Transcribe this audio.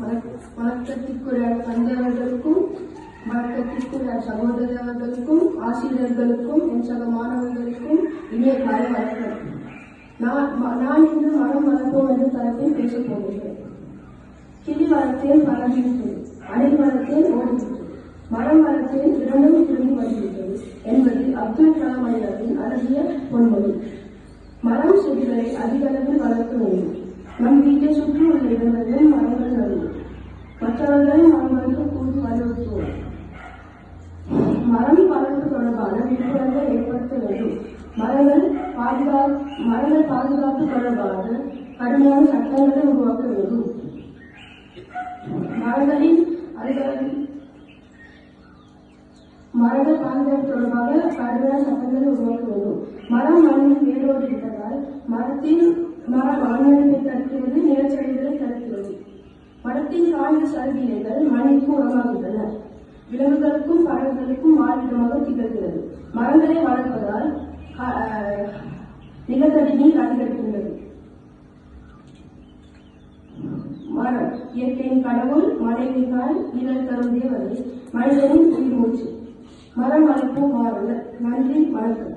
வணக்கத்திற்குரிய தந்தையர்களுக்கும் வணக்கத்திற்குரிய சகோதரர்களுக்கும் ஆசிரியர்களுக்கும் என் சக மாணவர்களுக்கும் இனிய காலை வணக்கம். நான் இன்று மரம் வளர்ப்போம் என்ற தலைப்பில் பேசப் போகிறேன். கிளி வளர்த்தேன் பரவிவிட்டது, அணில் வளர்த்தேன் ஓடிவிட்டது, மரம் வளர்த்தேன் இரண்டும் திரும்பி வந்துவிட்டது என்பது அப்துல் கலாம் ஐயாவின் அழகிய பொன்மொழி. மரம் செடிகளை அதிக அளவில் வளர்க்க வேண்டும். நம் வீட்டை சுற்றி உள்ள இடங்களில் மரங்கள் நடுவோம். மற்றவர்களை மரங்களுக்கு கூறி வலியுறுத்துவோம். மரம் வளர்ப்பு தொடர்பான விழிப்புணர்வை ஏற்படுத்த வேண்டும். மரங்கள் பாதுகாப்பு தொடர்பான கடுமையான சட்டங்களை உருவாக்க வேண்டும். மரங்கள் பாதுகாப்பு தொடர்பாக கடுமையான சட்டங்களை உருவாக்க வேண்டும். மரம் மண்ணில் வேரோடு இருப்பதால் மரம் மண்ணெடுப்பை தடுக்கிறது, நிலச்சரிவுகளை தடுக்கிறது. மரத்தின் காய்ந்த சருகிலைகள் மண்ணிற்கு உரமாகின்றன. விலங்குகளுக்கும் பறவைகளுக்கும் வாழ்விடமாக திகழ்கிறது. மரங்களை வளர்ப்பதால் நிலத்தடி நீர் அதிகரிக்கின்றது. மரம் இயற்கையின் கடவுள், மழையினால் நிழல் தரும் தேவதை, மனிதனின் உயிர் மூச்சு. மரம் வளர்ப்போம் வாருங்கள். நன்றி, வணக்கம்.